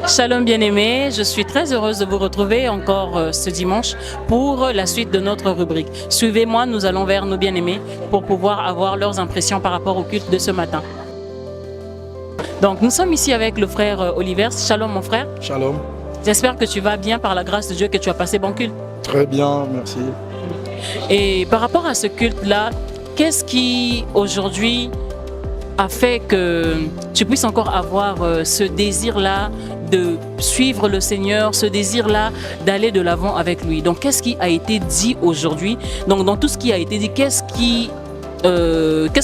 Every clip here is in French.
Shalom bien-aimés, je suis très heureuse de vous retrouver encore ce dimanche pour la suite de notre rubrique. Suivez-moi, nous allons vers nos bien-aimés pour pouvoir avoir leurs impressions par rapport au culte de ce matin. Donc nous sommes ici avec le frère Oliver. Shalom mon frère. Shalom. J'espère que tu vas bien par la grâce de Dieu, que tu as passé bon culte. Très bien, merci. Et par rapport à ce culte-là, qu'est-ce qui aujourd'hui a fait que tu puisses encore avoir ce désir-là de suivre le Seigneur, ce désir-là d'aller de l'avant avec lui? Donc, qu'est-ce qui a été dit aujourd'hui? Donc, dans tout ce qui a été dit, qu'est-ce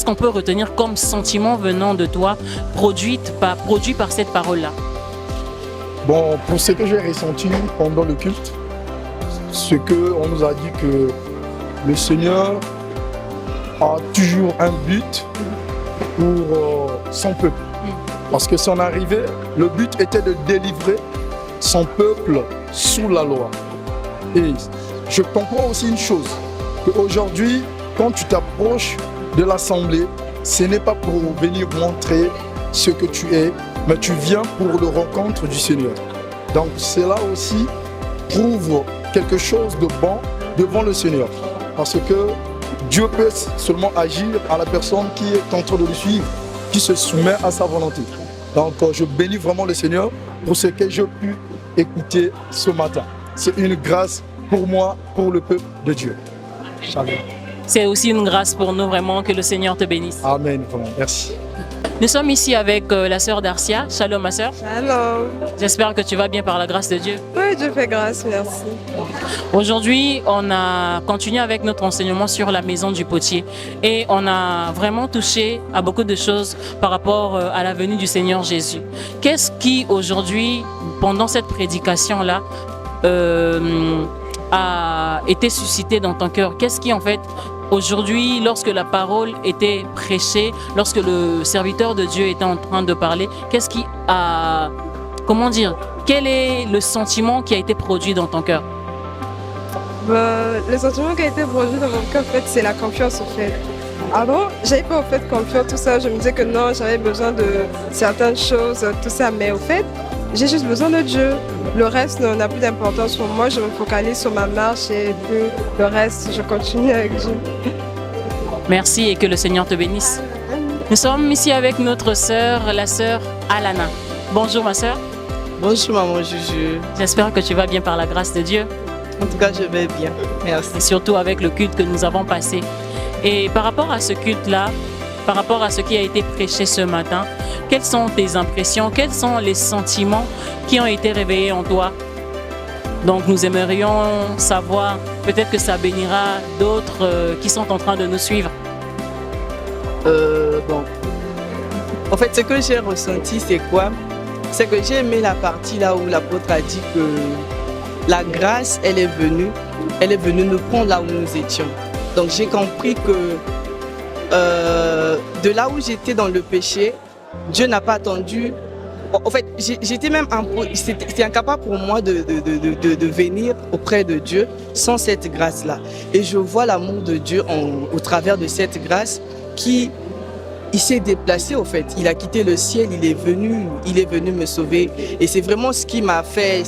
qu'on peut retenir comme sentiment venant de toi, produit par cette parole-là? Bon, pour ce que j'ai ressenti pendant le culte, c'est qu'on nous a dit que le Seigneur a toujours un but pour son peuple. Parce que son arrivée, le but était de délivrer son peuple sous la loi. Et je comprends aussi une chose, qu'aujourd'hui, quand tu t'approches de l'assemblée, ce n'est pas pour venir montrer ce que tu es, mais tu viens pour le rencontre du Seigneur. Donc cela aussi prouve quelque chose de bon devant le Seigneur. Parce que Dieu peut seulement agir à la personne qui est en train de le suivre, qui se soumet à sa volonté. Donc je bénis vraiment le Seigneur pour ce que j'ai pu écouter ce matin. C'est une grâce pour moi, pour le peuple de Dieu. Shalom. C'est aussi une grâce pour nous vraiment, que le Seigneur te bénisse. Amen, vraiment. Merci. Nous sommes ici avec la sœur Darcia. Shalom ma sœur. Shalom. J'espère que tu vas bien par la grâce de Dieu. Oui, Dieu fait grâce, merci. Aujourd'hui, on a continué avec notre enseignement sur la maison du potier et on a vraiment touché à beaucoup de choses par rapport à la venue du Seigneur Jésus. Qu'est-ce qui aujourd'hui, pendant cette prédication-là, a été suscité dans ton cœur? Qu'est-ce qui en fait aujourd'hui, lorsque la parole était prêchée, lorsque le serviteur de Dieu était en train de parler, qu'est-ce qui a, comment dire, quel est le sentiment qui a été produit dans ton cœur? Le sentiment qui a été produit dans mon cœur, en fait, c'est la confiance, en fait. Avant, j'avais pas en fait confiance, tout ça. Je me disais que non, j'avais besoin de certaines choses, tout ça. Mais au fait, j'ai juste besoin de Dieu. Le reste n'a plus d'importance pour moi. Je me focalise sur ma marche et puis le reste, je continue avec Dieu. Merci et que le Seigneur te bénisse. Nous sommes ici avec notre sœur, la sœur Alana. Bonjour ma sœur. Bonjour maman Juju. J'espère que tu vas bien par la grâce de Dieu. En tout cas, je vais bien. Merci. Et surtout avec le culte que nous avons passé. Et par rapport à ce culte-là, par rapport à ce qui a été prêché ce matin, quelles sont tes impressions, quels sont les sentiments qui ont été réveillés en toi? Donc nous aimerions savoir, peut-être que ça bénira d'autres qui sont en train de nous suivre. Bon. En fait, ce que j'ai ressenti, c'est quoi? C'est que j'ai aimé la partie là où l'apôtre a dit que la grâce, elle est venue nous prendre là où nous étions. Donc j'ai compris que de là où j'étais dans le péché, Dieu n'a pas attendu. En fait, j'étais même c'était incapable pour moi de venir auprès de Dieu sans cette grâce-là. Et je vois l'amour de Dieu au travers de cette grâce il s'est déplacé au fait. Il a quitté le ciel, il est venu me sauver. Et c'est vraiment ce qui m'a fait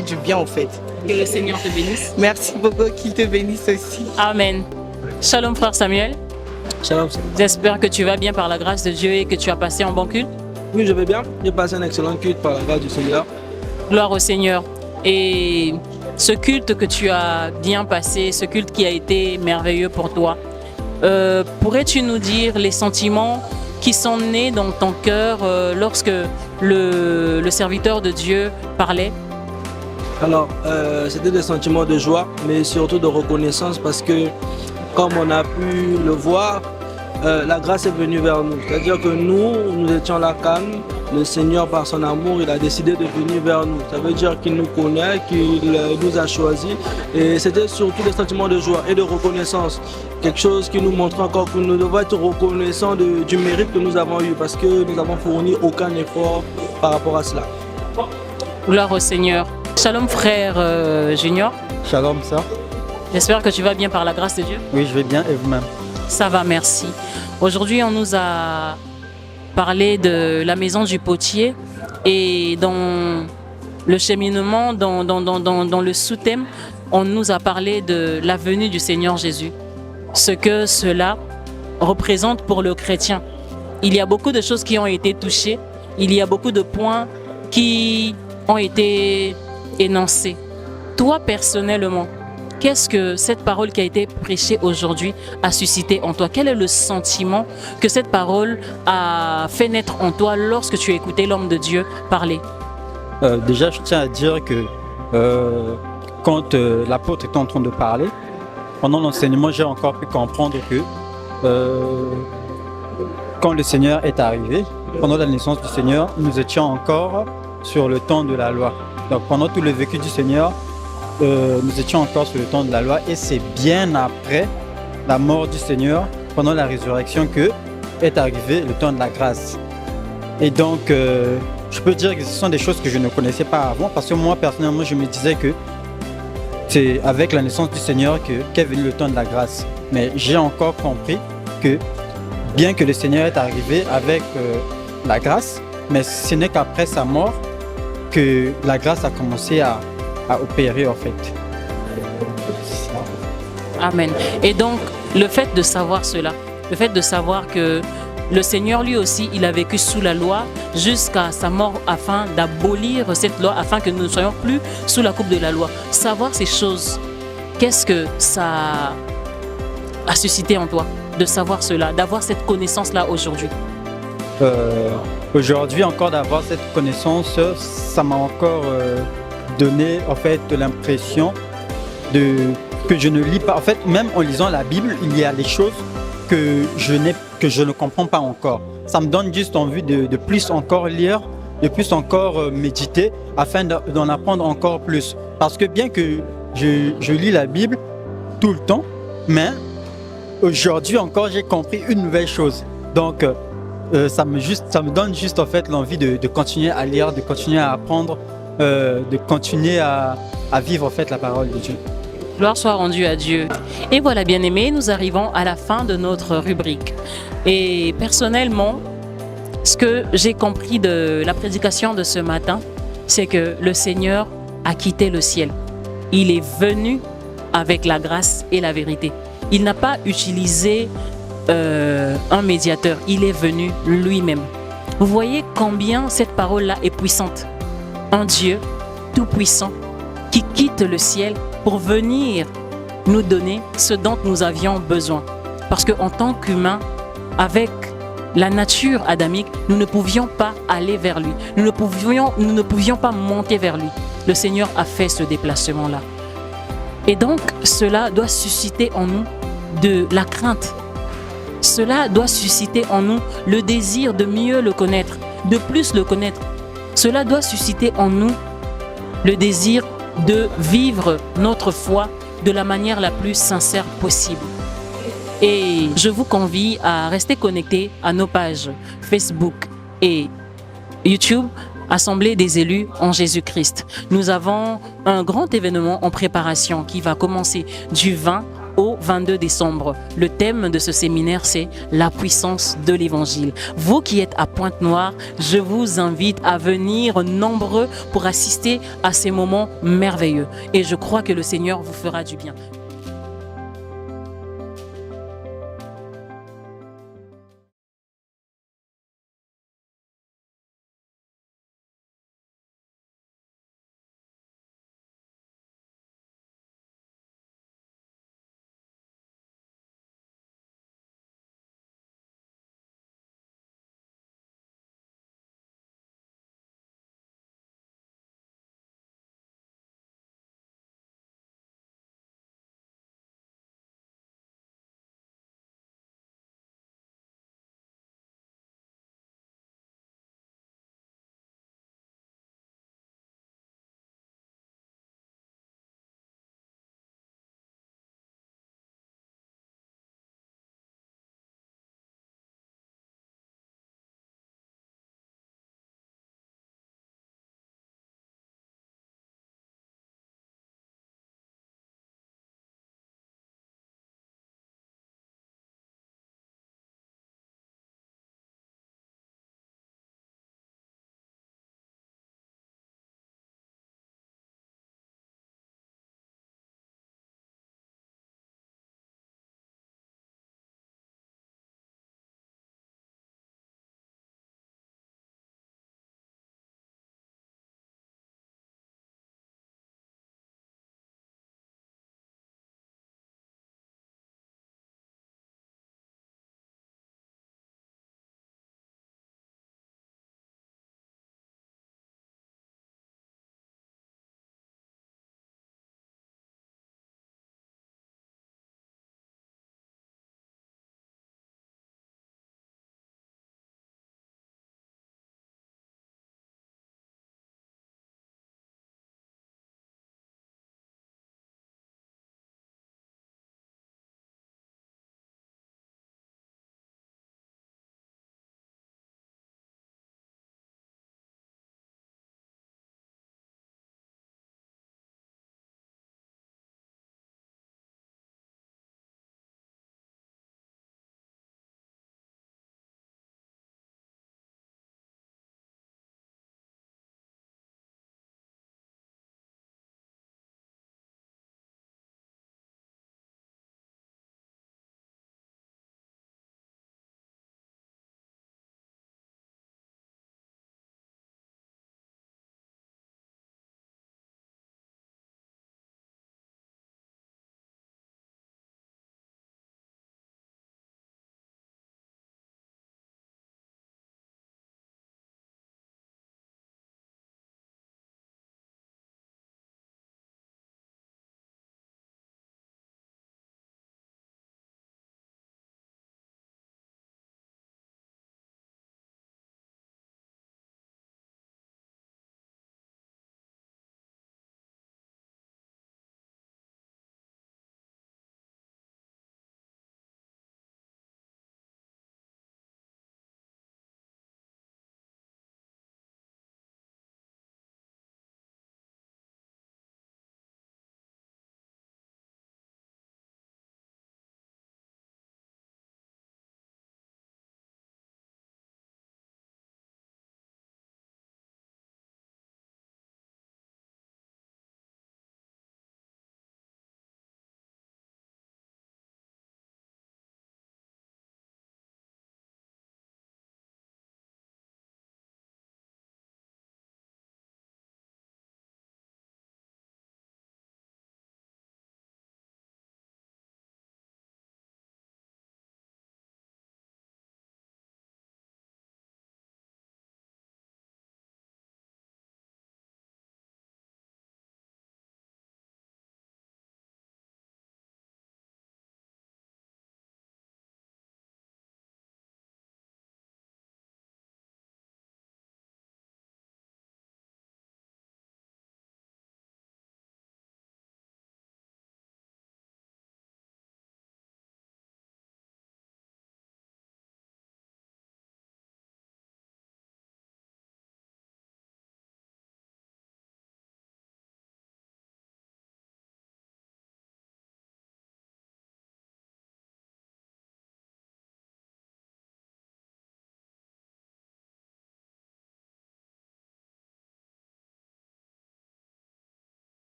du bien au fait. Que le Seigneur te bénisse. Merci beaucoup, qu'il te bénisse aussi. Amen. Shalom frère Samuel. Shalom. J'espère que tu vas bien par la grâce de Dieu et que tu as passé un bon culte. Oui, je vais bien. J'ai passé un excellent culte par la grâce du Seigneur. Gloire au Seigneur. Et ce culte que tu as bien passé, ce culte qui a été merveilleux pour toi, pourrais-tu nous dire les sentiments qui sont nés dans ton cœur lorsque le serviteur de Dieu parlait? Alors, c'était des sentiments de joie, mais surtout de reconnaissance parce que, comme on a pu le voir, la grâce est venue vers nous. C'est-à-dire que nous étions là calmes. Le Seigneur, par son amour, il a décidé de venir vers nous. Ça veut dire qu'il nous connaît, qu'il nous a choisis. Et c'était surtout des sentiments de joie et de reconnaissance. Quelque chose qui nous montre encore que nous devons être reconnaissants du mérite que nous avons eu parce que nous n'avons fourni aucun effort par rapport à cela. Gloire au Seigneur. Shalom frère Junior. Shalom sœur. J'espère que tu vas bien par la grâce de Dieu. Oui, je vais bien et vous-même? Ça va, merci. Aujourd'hui, on nous a parlé de la maison du potier Et dans le cheminement, dans le sous-thème, on nous a parlé de la venue du Seigneur Jésus, ce que cela représente pour le chrétien. Il y a beaucoup de choses qui ont été touchées, il y a beaucoup de points qui ont été énoncés. Toi, personnellement, qu'est-ce que cette parole qui a été prêchée aujourd'hui a suscité en toi? Quel est le sentiment que cette parole a fait naître en toi lorsque tu as écouté l'homme de Dieu parler? Déjà, je tiens à dire que quand l'apôtre était en train de parler, pendant l'enseignement, j'ai encore pu comprendre que quand le Seigneur est arrivé, pendant la naissance du Seigneur, nous étions encore sur le temps de la loi. Donc pendant tout le vécu du Seigneur, nous étions encore sur le temps de la loi, et c'est bien après la mort du Seigneur, pendant la résurrection, que est arrivé le temps de la grâce. Et donc, je peux dire que ce sont des choses que je ne connaissais pas avant, parce que moi, personnellement, je me disais que c'est avec la naissance du Seigneur qu'est venu le temps de la grâce. Mais j'ai encore compris que, bien que le Seigneur est arrivé avec la grâce, mais ce n'est qu'après sa mort que la grâce a commencé à opérer, en fait. Amen. Et donc, le fait de savoir cela, le fait de savoir que le Seigneur, lui aussi, il a vécu sous la loi jusqu'à sa mort afin d'abolir cette loi, afin que nous ne soyons plus sous la coupe de la loi. Savoir ces choses, qu'est-ce que ça a suscité en toi de savoir cela, d'avoir cette connaissance-là aujourd'hui? Aujourd'hui, encore d'avoir cette connaissance, ça m'a encore donné, en fait, l'impression que je ne lis pas. En fait, même en lisant la Bible, il y a des choses que je ne comprends pas encore. Ça me donne juste envie de plus encore lire, de plus encore méditer, afin d'en apprendre encore plus. Parce que bien que je lis la Bible tout le temps, mais aujourd'hui encore, j'ai compris une nouvelle chose. Donc, ça me donne juste en fait l'envie de continuer à lire, de continuer à apprendre, de continuer à vivre en fait la parole de Dieu. Gloire soit rendue à Dieu. Et voilà, bien-aimés, nous arrivons à la fin de notre rubrique. Et personnellement, ce que j'ai compris de la prédication de ce matin, c'est que le Seigneur a quitté le ciel. Il est venu avec la grâce et la vérité. Il n'a pas utilisé un médiateur. Il est venu lui-même. Vous voyez combien cette parole-là est puissante. Un Dieu tout-puissant qui quitte le ciel pour venir nous donner ce dont nous avions besoin. Parce qu'en tant qu'humains, avec la nature adamique, nous ne pouvions pas aller vers lui. Nous ne pouvions pas monter vers lui. Le Seigneur a fait ce déplacement-là. Et donc, cela doit susciter en nous de la crainte. Cela doit susciter en nous le désir de mieux le connaître, de plus le connaître. Cela doit susciter en nous le désir de vivre notre foi de la manière la plus sincère possible. Et je vous convie à rester connectés à nos pages Facebook et YouTube, Assemblée des élus en Jésus-Christ. Nous avons un grand événement en préparation qui va commencer du 20 au 22 décembre. Le thème de ce séminaire, c'est la puissance de l'Évangile. Vous qui êtes à Pointe-Noire, je vous invite à venir nombreux pour assister à ces moments merveilleux. Et je crois que le Seigneur vous fera du bien.